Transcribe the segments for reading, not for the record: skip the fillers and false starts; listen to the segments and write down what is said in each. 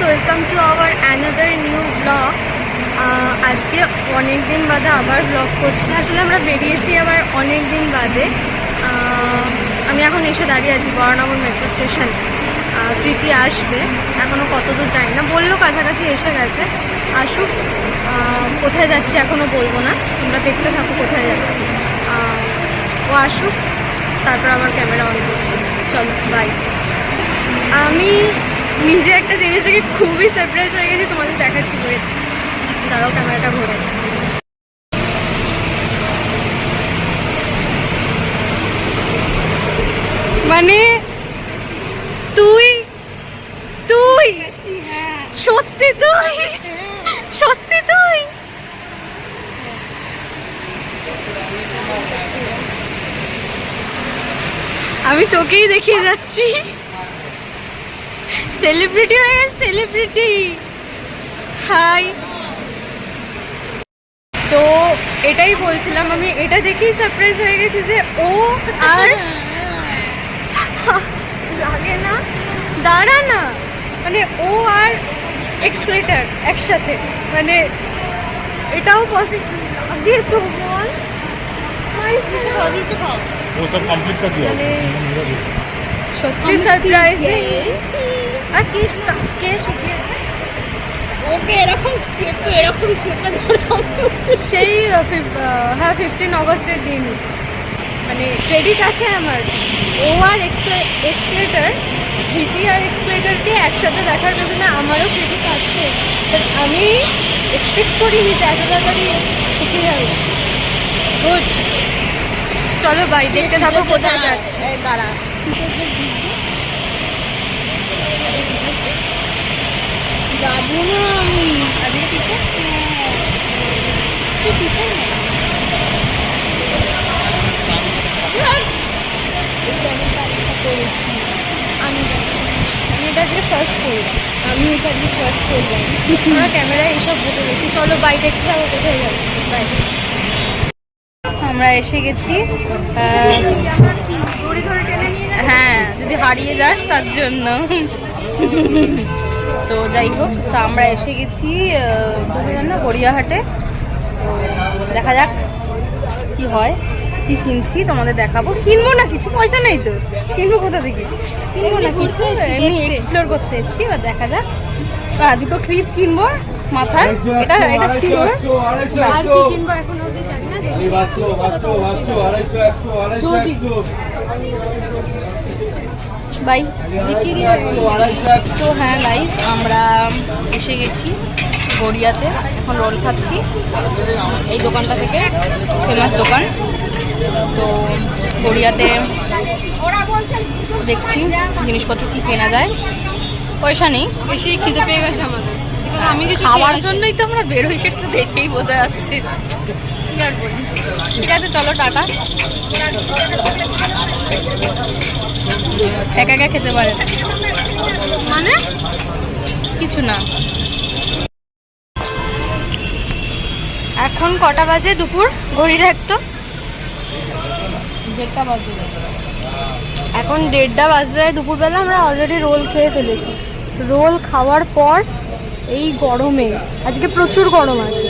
Welcome to our another new blog. আজকে অনেক দিন বাদে আবার ব্লগ করছি। আসলে আমরা বেরিয়েছি আবার অনেক দিন বাদে। আমি এখন এসে দাঁড়িয়ে আছি বরানগর মেট্রো স্টেশনে। প্রীতি আসবে, এখনও কতদূর জানি না, বললো কাছাকাছি এসে গেছে, আসুক। কোথায় যাচ্ছি এখনও বলবো না, তোমরা দেখতে থাকো কোথায় যাচ্ছি। ও আসুক, তারপর আবার ক্যামেরা অন করছি। চলো বাই। আমি নিজে একটা জিনিস থেকে খুবই সারপ্রাইজ হয়ে গেছি, তোমাদের দেখাচ্ছি। দাঁড়াও ক্যামেরাটা ঘোরে। মানে তুই তুই সত্যি তুই সত্যি তুই আমি তোকেই দেখিয়ে যাচ্ছি। সেলিব্রিটি হয়ে গেছে, সেলিব্রিটি। হাই। তো এটাই বলছিলাম, আমি এটা দেখেই সারপ্রাইজ হয়ে গেছি যে ও আর লাগে না, দাঁড়া না, মানে ও আর এক্সক্লেটার একসাথে, মানে এটাও পসিবল লাগে তো বল। মানে সত্যি সারপ্রাইজিং। আর কে শিখিয়েছে ওকে এরকম চেপে সেই? হ্যাঁ, 15 অগস্টের দিন। মানে ক্রেডিট আছে আমার। ও আর এক্সক্লেটার, ভীতি আর এক্সক্লেটারকে একসাথে দেখার পেছনে আমারও ক্রেডিট আছে। বাট আমি এক্সপেক্ট করিনি যে এত তাড়াতাড়ি শিখে যাবে। গুড। চলো বাই, দেখতে থাকো কোথায় যাচ্ছে। দাঁড়া, যাবো না আমি আজকে। টিচার আমি এটা আজকে ফার্স্ট করলাম। আমি এটা আজকে ফার্স্ট করলাম। আমরা ক্যামেরায় এইসব বলে গেছি। চলো বাই, দেখতে থাকো কোথায় যাচ্ছি। বাই। আমরা এসে গেছি। হ্যাঁ, যদি হারিয়ে যাস তার জন্য। তো যাই হোক, তো আমরা এসে গেছি গড়িয়াহাটে। দেখা যাক কি হয়, কি কিনছি তোমাদের দেখাবো। কিনবো না কিছু, পয়সা নেই তো, কিনবো কোথা থেকে? কিনবো না কিছু, এমনি এক্সপ্লোর করতে এসেছি। এবার দেখা যাক। দুটো ক্লিপ কিনবো মাথার, এটা আর কি কিনবো এখন অবধি জানি না। বাই। তো হ্যাঁ গাইস, আমরা এসে গেছি গড়িয়াতে। এখন রোল খাচ্ছি এই দোকানটা থেকে, ফেমাস দোকান। তো গড়িয়াতে দেখছি জিনিসপত্র কি কেনা যায়। পয়সা নেই, বেশি খিদে পেয়ে গেছে আমাদের। আমি কিছু খাওয়ার জন্যই তো আমরা বেরোই, সেটা তো দেখেই বোঝা যাচ্ছে। কি আর বলি। ঠিক আছে চলো, টাটা। একা একা খেতে পারে মানে কিছু না। এখন কটা বাজে? দুপুর। ঘড়ি রাখতো 1:30 বাজে। এখন 1:30 বাজে। দুপুরবেলা আমরা অলরেডি রোল খেয়ে ফেলেছি। রোল খাওয়ার পর এই গরমে, আজকে প্রচুর গরম আছে,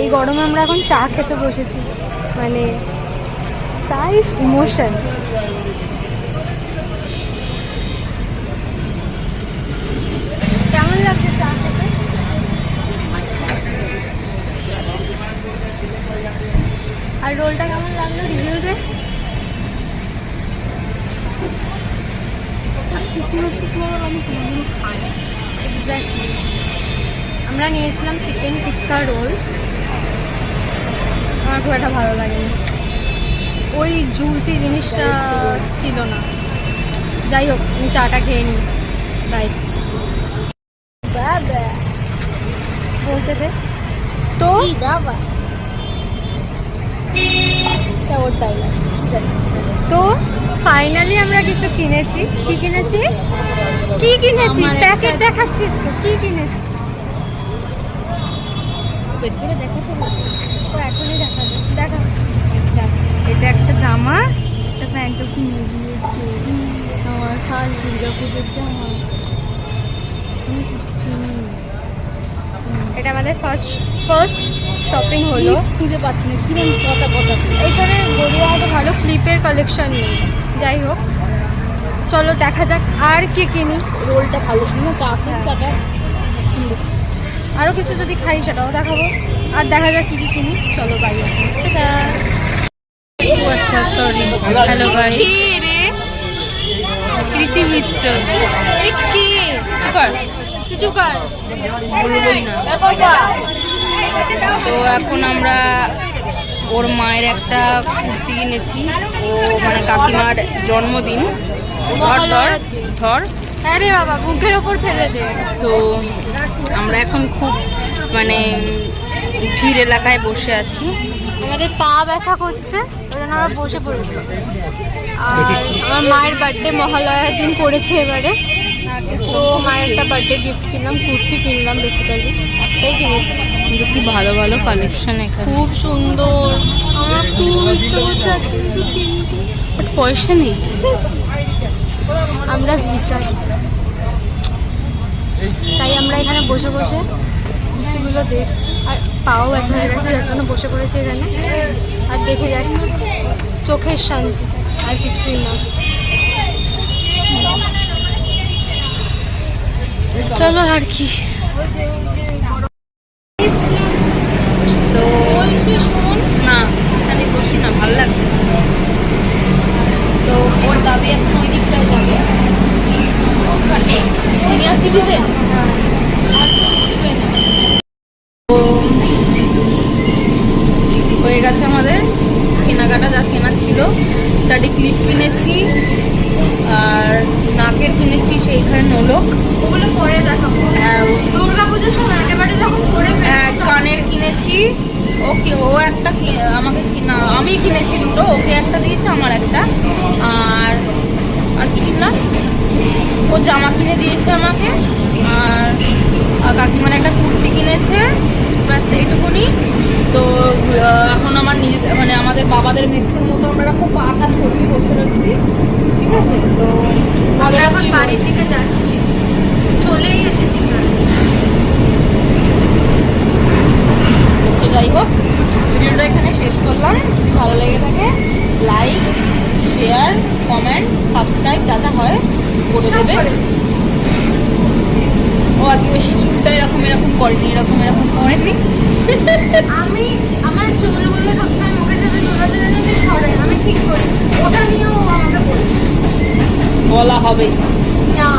এই গরমে আমরা এখন চা খেতে বসেছি। মানে চা ইজ ইমোশন। কেমন লাগছে চা খেতে? আর রোলটা কেমন লাগলো রিভিউ দে। শুকনো শুকনো আমি কোনোদিনও খাই। এক্স্যাক্টলি। আমরা নিয়েছিলাম চিকেন টিক্কা রোল। আমার খুব একটা ভালো লাগেনি, ওই জুসি জিনিসটা ছিল না। যাই হোক, আমি চাটা খেয়ে নিই। বাই। বলতে দে তো বাবা। তো ফাইনালি আমরা কিছু কিনেছি। কি কিনেছি? প্যাকেট দেখাচ্ছিস তো? কি কিনেছি এখনই দেখাবো। দেখা। আচ্ছা, এটা একটা জামা, একটা প্যান্টও কিনে দিয়েছে। আমার ফার্স্ট দুর্গাপুজোর জামা। আমি কিছু কিনি। এটা আমাদের ফার্স্ট শপিং হলো। খুঁজে পাচ্ছি না কিরম কথা কথা। এখানে গড়িয়াহাটে ভালো ক্লিপের কালেকশন নেই, যাই হোক চলো দেখা যাক আর কি কিনি। রোলটা ভালো ছিল না, চাটা আরও কিছু যদি খাই সেটাও দেখাবো, আর দেখা যাক কী কী কিনি। চলো বাইরে। আচ্ছা সরি, হ্যালো গাইস। কি রে প্রীতি মিত্র কি কর কিছু কর। বলবই না। তো এখন আমরা ওর মায়ের একটা কুর্তি কিনেছি, ও মানে কাকিমার জন্মদিন। ধর আরে বাবা বুকের ওপর ফেলে দে। তো আমরা এখন খুব মানে ভিড় এলাকায় বসে আছি। আমাদের পা ব্যথা করছে, ওই জন্য আমরা বসে পড়েছি। আর আমার মায়ের বার্থডে মহালয়ার দিন পড়েছে এবারে, তো মায়ের একটা বার্থডে গিফট কিনলাম, কুর্তি কিনলাম, বেসিক্যালি একটাই কিনেছি। কিন্তু কি ভালো ভালো কালেকশন এখানে, খুব সুন্দর। আমার খুব ইচ্ছে করছে আর কিছু কিনতে, বাট পয়সা নেই। আমরা ভিখারি, তাই আমরা এখানে বসে বসে কুর্তিগুলো দেখছি। আর পাও ব্যথা হয়ে গেছে, যার জন্য বসে পড়েছি এখানে আর দেখে যাচ্ছি। চোখের শান্তি, আর কিছুই না। চলো আর কি। তো বলছি শোন না, এখানে বসি না, ভালো লাগছে। তো ওর দাবি এখন ওই দিকটায় যাবে সিনিয়র সিটিজেন। তো হয়ে গেছে আমাদের কেনাকাটা, যা কেনার ছিল। চারটি ক্লিপ কিনেছি, আর নাকের কিনেছি সেইখানে নোলক। ওগুলো পরে দেখাবো। হ্যাঁ, দুর্গা পুজোর সময় একেবারে যখন পরে হ্যাঁ, কানের কিনেছি। ও একটা আমাকে কিনা, আমি কিনেছি দুটো, ওকে একটা দিয়েছে, আমার একটা। আর আর কি কিনলাম, ও জামা কিনে দিয়েছে আমাকে। আর কাকিমার একটা কুর্তি কিনেছে, ব্যাস এইটুকুনি। তো এখন আমার মানে আমাদের বাবাদের মেট্রোর মতো আমরা খুব পাটা ছড়িয়ে বসে রয়েছি, ঠিক আছে। তো আমরা এখন বাড়ির দিকে যাচ্ছি, চলেই এসেছি প্রায়। তো যাই হোক, ভিডিওটা এখানে শেষ করলাম। যদি ভালো লেগে থাকে লাইক, শেয়ার, কমেন্ট, সাবস্ক্রাইব যা যা হয় করে দেবে। ও আজকে বেশি চুলটা এরকম করেনি, এরকম করেনি। আমি আমার চুলগুলো সবসময় মুখের সাথে চুলাতে যদি ছড়াই, আমি ঠিক করি, ওটা নিয়েও আমাকে বলে বলা হবেই না।